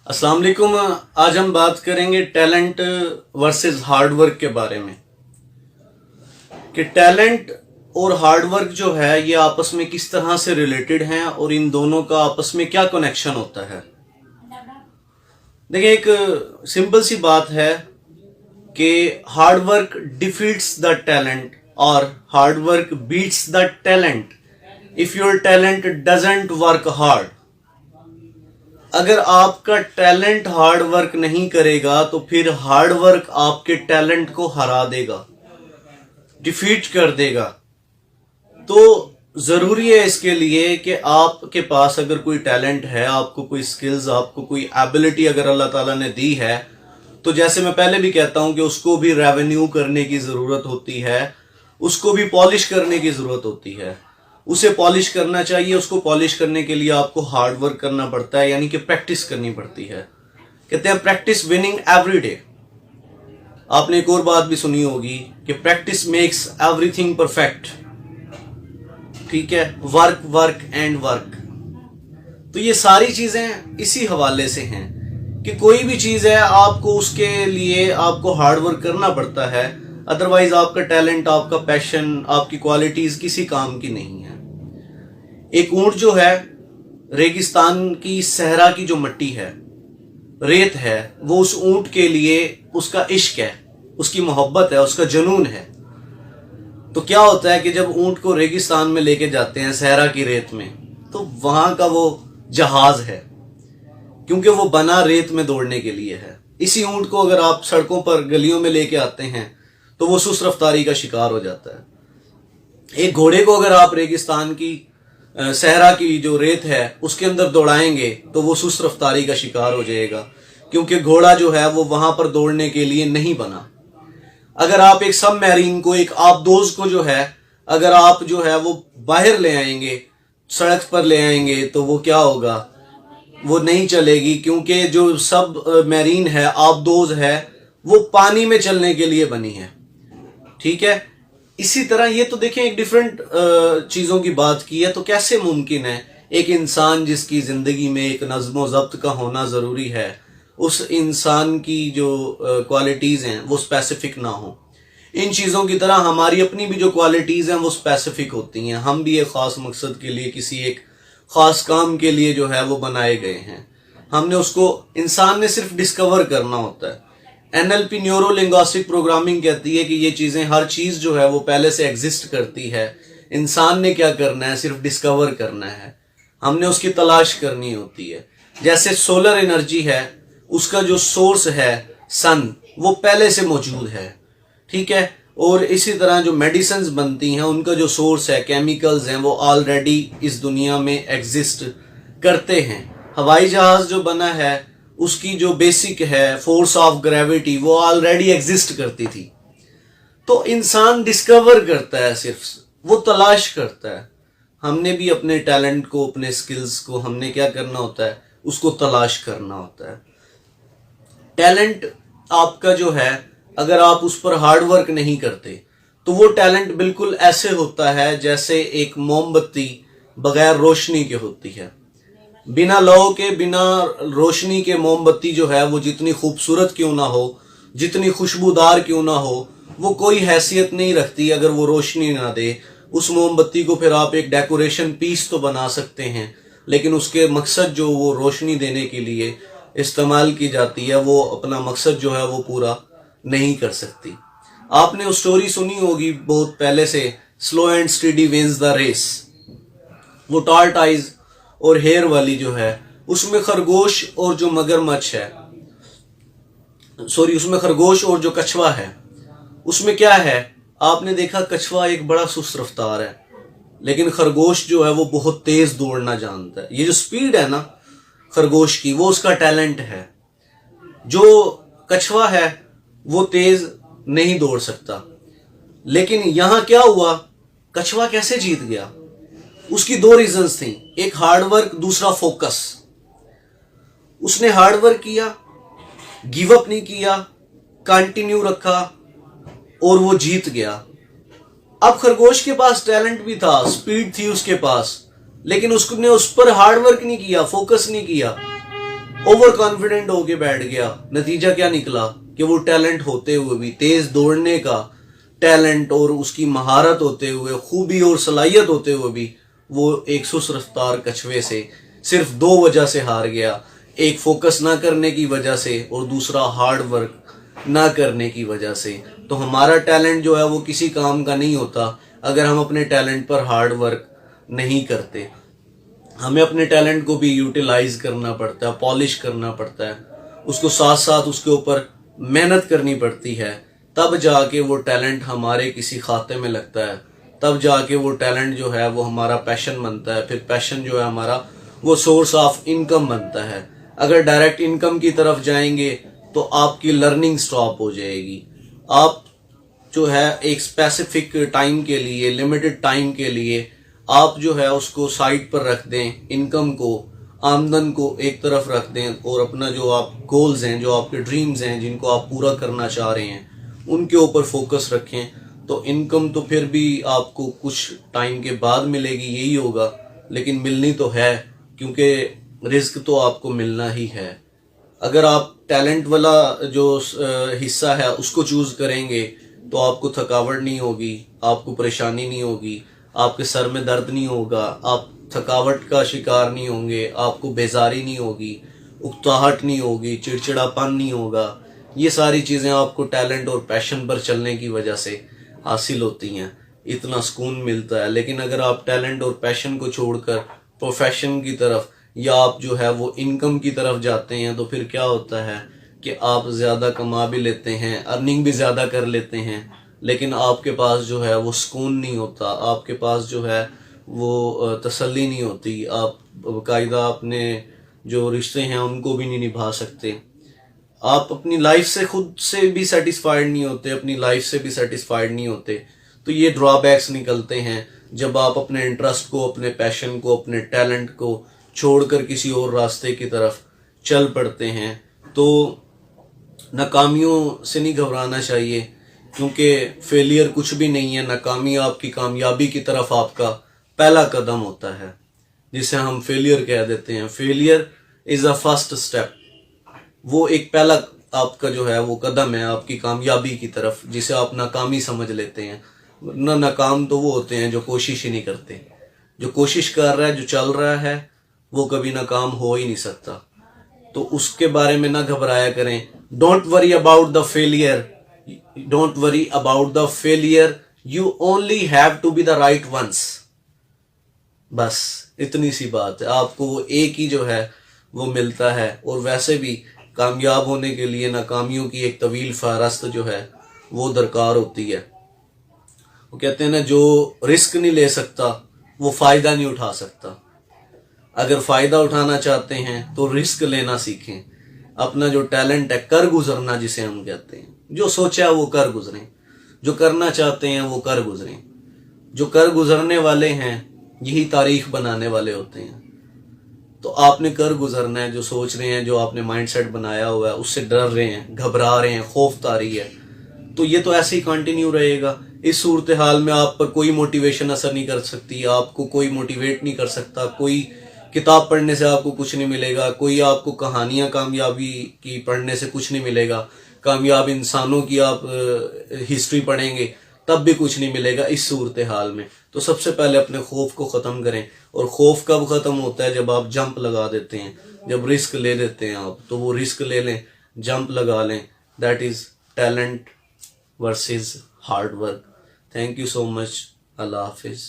अस्सलाम वालेकुम। आज हम बात करेंगे टैलेंट वर्सेस हार्ड वर्क के बारे में कि टैलेंट और हार्ड वर्क जो है ये आपस में किस तरह से रिलेटेड हैं और इन दोनों का आपस में क्या कनेक्शन होता है। देखिए, एक सिंपल सी बात है कि hard work defeats the talent और hard work beats the talent if your talent doesn't work hard. अगर आपका टैलेंट हार्ड वर्क नहीं करेगा तो फिर हार्ड वर्क आपके टैलेंट को हरा देगा, डिफीट कर देगा। तो जरूरी है इसके लिए कि आपके पास अगर कोई टैलेंट है, आपको कोई स्किल्स, आपको कोई एबिलिटी अगर अल्लाह ताला ने दी है, तो जैसे मैं पहले भी कहता हूं कि उसको भी रेवेन्यू करने की जरूरत होती है, उसको भी पॉलिश करने की जरूरत होती है। उसे पॉलिश करना चाहिए, उसको पॉलिश करने के लिए आपको हार्ड वर्क करना पड़ता है, यानी कि प्रैक्टिस करनी पड़ती है। कहते हैं प्रैक्टिस विनिंग एवरी डे। आपने एक और बात भी सुनी होगी कि प्रैक्टिस मेक्स एवरीथिंग परफेक्ट। ठीक है, वर्क वर्क एंड वर्क। तो ये सारी चीजें इसी हवाले से हैं कि कोई भी चीज है आपको उसके लिए आपको हार्ड वर्क करना पड़ता है, अदरवाइज आपका टैलेंट, आपका पैशन, आपकी क्वालिटीज किसी काम की नहीं है। एक ऊंट जो है, रेगिस्तान की सहरा की जो मिट्टी है, रेत है, वो उस ऊंट के लिए उसका इश्क है, उसकी मोहब्बत है, उसका जुनून है। तो क्या होता है कि जब ऊंट को रेगिस्तान में लेके जाते हैं, सहरा की रेत में, तो वहां का वो जहाज है, क्योंकि वो बना रेत में दौड़ने के लिए है। इसी ऊंट को अगर आप सड़कों पर गलियों में लेके आते हैं तो वो सुस्त रफ्तारी का शिकार हो जाता है। एक घोड़े को अगर आप रेगिस्तान की सहरा की जो रेत है उसके अंदर दौड़ाएंगे तो वो सुस्त रफ्तारी का शिकार हो जाएगा, क्योंकि घोड़ा जो है वो वहां पर दौड़ने के लिए नहीं बना। अगर आप एक सब मैरीन को, एक आबदोज को जो है, अगर आप जो है वो बाहर ले आएंगे, सड़क पर ले आएंगे, तो वो क्या होगा, वो नहीं चलेगी, क्योंकि जो सब मैरीन है, आबदोज है, वो पानी में चलने के लिए बनी है। ठीक है, इसी तरह ये तो देखें एक डिफरेंट चीजों की बात की है। तो कैसे मुमकिन है एक इंसान जिसकी जिंदगी में एक नज्म व ज़ब्त का होना जरूरी है, उस इंसान की जो क्वालिटीज हैं वो स्पेसिफिक ना हो। इन चीजों की तरह हमारी अपनी भी जो क्वालिटीज हैं वो स्पेसिफिक होती हैं। हम भी एक खास मकसद के लिए, किसी एक खास काम के लिए जो है वो बनाए गए हैं। हमने उसको, इंसान ने सिर्फ डिस्कवर करना होता है। NLP न्यूरो लिंग्विस्टिक प्रोग्रामिंग कहती है कि ये चीजें, हर चीज जो है वो पहले से एग्जिस्ट करती है। इंसान ने क्या करना है, सिर्फ डिस्कवर करना है, हमने उसकी तलाश करनी होती है। जैसे सोलर एनर्जी है, उसका जो सोर्स है सन, वो पहले से मौजूद है। ठीक है, और इसी तरह जो मेडिसिन्स बनती हैं उनका जो सोर्स है, केमिकल्स हैं, वो ऑलरेडी इस दुनिया में एग्जिस्ट करते हैं। हवाई जहाज जो बना है उसकी जो बेसिक है फोर्स ऑफ ग्रेविटी, वो ऑलरेडी एग्जिस्ट करती थी। तो इंसान डिस्कवर करता है, सिर्फ वो तलाश करता है। हमने भी अपने टैलेंट को, अपने स्किल्स को, हमने क्या करना होता है, उसको तलाश करना होता है। टैलेंट आपका जो है, अगर आप उस पर हार्ड वर्क नहीं करते तो वो टैलेंट बिल्कुल ऐसे होता है जैसे एक मोमबत्ती बगैर रोशनी के होती है। बिना लौ के, बिना रोशनी के मोमबत्ती जो है वो जितनी खूबसूरत क्यों ना हो, जितनी खुशबूदार क्यों ना हो, वो कोई हैसियत नहीं रखती अगर वो रोशनी ना दे। उस मोमबत्ती को फिर आप एक डेकोरेशन पीस तो बना सकते हैं, लेकिन उसके मकसद जो वो रोशनी देने के लिए इस्तेमाल की जाती है, वो अपना मकसद जो है वो पूरा नहीं कर सकती। आपने वो स्टोरी सुनी होगी बहुत पहले से, slow and steady wins the race. वो टॉर्ट आइज और हेयर वाली जो है, उसमें खरगोश और जो मगरमच्छ है, उसमें खरगोश और जो कछुआ है, उसमें क्या है, आपने देखा कछुआ एक बड़ा सुस्त रफ्तार है, लेकिन खरगोश जो है वो बहुत तेज दौड़ना जानता है। ये जो स्पीड है ना खरगोश की, वो उसका टैलेंट है। जो कछुआ है वो तेज नहीं दौड़ सकता। लेकिन यहां क्या हुआ, कछुआ कैसे जीत गया? उसकी दो रीजंस थी, एक हार्ड वर्क, दूसरा फोकस। उसने हार्ड वर्क किया, गिव अप नहीं किया, कंटिन्यू रखा और वो जीत गया। अब खरगोश के पास टैलेंट भी था, स्पीड थी उसके पास, लेकिन उसने उस पर हार्ड वर्क नहीं किया, फोकस नहीं किया, اوور کانفیڈنٹ ہو کے بیٹھ گیا. نتیجہ کیا نکلا کہ وہ ٹیلنٹ ہوتے ہوئے بھی, تیز دوڑنے کا ٹیلنٹ اور اس کی مہارت ہوتے ہوئے, خوبی اور صلاحیت ہوتے ہوئے بھی, وہ ایک سست رفتار کچھوے سے صرف 2 وجہ سے ہار گیا. ایک فوکس نہ کرنے کی وجہ سے اور دوسرا ہارڈ ورک نہ کرنے کی وجہ سے. تو ہمارا ٹیلنٹ جو ہے وہ کسی کام کا نہیں ہوتا اگر ہم اپنے ٹیلنٹ پر ہارڈ ورک نہیں کرتے. ہمیں اپنے ٹیلنٹ کو بھی یوٹیلائز کرنا پڑتا ہے, پالش کرنا پڑتا ہے, اس کو ساتھ ساتھ اس کے اوپر محنت کرنی پڑتی ہے. تب جا کے وہ ٹیلنٹ ہمارے کسی کھاتے میں لگتا ہے, تب جا کے وہ ٹیلنٹ جو ہے وہ ہمارا پیشن بنتا ہے. پھر پیشن جو ہے ہمارا وہ سورس آف انکم بنتا ہے. اگر ڈائریکٹ انکم کی طرف جائیں گے تو آپ کی لرننگ سٹاپ ہو جائے گی. آپ جو ہے ایک اسپیسیفک ٹائم کے لیے, لمیٹڈ ٹائم کے لیے آپ جو ہے اس کو سائڈ پر رکھ دیں, انکم کو, آمدن کو ایک طرف رکھ دیں, اور اپنا جو آپ گولز ہیں, جو آپ کے ڈریمز ہیں جن کو آپ پورا کرنا چاہ رہے ہیں, ان کے اوپر فوکس رکھیں. تو انکم تو پھر بھی آپ کو کچھ ٹائم کے بعد ملے گی, یہی ہوگا, لیکن ملنی تو ہے, کیونکہ رزق تو آپ کو ملنا ہی ہے. اگر آپ ٹیلنٹ والا جو حصہ ہے اس کو چوز کریں گے تو آپ کو تھکاوٹ نہیں ہوگی, آپ کو پریشانی نہیں ہوگی, آپ کے سر میں درد نہیں ہوگا, آپ تھکاوٹ کا شکار نہیں ہوں گے, آپ کو بیزاری نہیں ہوگی, اکتاہٹ نہیں ہوگی, چڑچڑاپن نہیں ہوگا. یہ ساری چیزیں آپ کو ٹیلنٹ اور پیشن پر چلنے کی وجہ سے حاصل ہوتی ہیں, اتنا سکون ملتا ہے. لیکن اگر آپ ٹیلنٹ اور پیشن کو چھوڑ کر پروفیشن کی طرف یا آپ جو ہے وہ انکم کی طرف جاتے ہیں تو پھر کیا ہوتا ہے کہ آپ زیادہ کما بھی لیتے ہیں, ارننگ بھی زیادہ کر لیتے ہیں, لیکن آپ کے پاس جو ہے وہ سکون نہیں ہوتا, آپ کے پاس جو ہے وہ تسلی نہیں ہوتی, آپ باقاعدہ اپنے جو رشتے ہیں ان کو بھی نہیں نبھا سکتے, آپ اپنی لائف سے خود سے بھی سیٹسفائیڈ نہیں ہوتے, اپنی لائف سے بھی سیٹسفائیڈ نہیں ہوتے. تو یہ ڈرا بیکس نکلتے ہیں جب آپ اپنے انٹرسٹ کو, اپنے پیشن کو, اپنے ٹیلنٹ کو چھوڑ کر کسی اور راستے کی طرف چل پڑتے ہیں. تو ناکامیوں سے نہیں گھبرانا چاہیے, کیونکہ فیلئر کچھ بھی نہیں ہے. ناکامی آپ کی کامیابی کی طرف آپ کا پہلا قدم ہوتا ہے, جسے ہم فیلئر کہہ دیتے ہیں. Failure is a first step, وہ ایک پہلا آپ کا جو ہے وہ قدم ہے آپ کی کامیابی کی طرف, جسے آپ ناکامی سمجھ لیتے ہیں. نہ ناکام تو وہ ہوتے ہیں جو کوشش ہی نہیں کرتے. جو کوشش کر رہا ہے, جو چل رہا ہے, وہ کبھی ناکام ہو ہی نہیں سکتا. تو اس کے بارے میں نہ گھبرایا کریں. Don't worry about the failure, don't worry about the failure, you only have to be the right ones. بس اتنی سی بات ہے, آپ کو وہ ایک ہی جو ہے وہ ملتا ہے. اور ویسے بھی کامیاب ہونے کے لیے ناکامیوں کی ایک طویل فہرست جو ہے وہ درکار ہوتی ہے. وہ کہتے ہیں نا, جو رسک نہیں لے سکتا وہ فائدہ نہیں اٹھا سکتا. اگر فائدہ اٹھانا چاہتے ہیں تو رسک لینا سیکھیں. اپنا جو ٹیلنٹ ہے, کر گزرنا جسے ہم کہتے ہیں, جو سوچا ہے وہ کر گزریں, جو کرنا چاہتے ہیں وہ کر گزریں. جو کر گزرنے والے ہیں یہی تاریخ بنانے والے ہوتے ہیں. تو آپ نے کر گزرنا ہے. جو سوچ رہے ہیں, جو آپ نے مائنڈ سیٹ بنایا ہوا ہے, اس سے ڈر رہے ہیں, گھبرا رہے ہیں, خوف طاری ہے, تو یہ تو ایسے ہی کنٹینیو رہے گا. اس صورتحال میں آپ پر کوئی موٹیویشن اثر نہیں کر سکتی, آپ کو کوئی موٹیویٹ نہیں کر سکتا, کوئی کتاب پڑھنے سے آپ کو کچھ نہیں ملے گا, کوئی آپ کو کہانیاں کامیابی کی پڑھنے سے کچھ نہیں ملے گا, کامیاب انسانوں کی آپ ہسٹری پڑھیں گے تب بھی کچھ نہیں ملے گا اس صورتحال میں. تو سب سے پہلے اپنے خوف کو ختم کریں. اور خوف کب ختم ہوتا ہے؟ جب آپ جمپ لگا دیتے ہیں, جب رسک لے لیتے ہیں آپ, تو وہ رسک لے لیں, جمپ لگا لیں. That is talent versus hard work. Thank you so much. اللہ حافظ.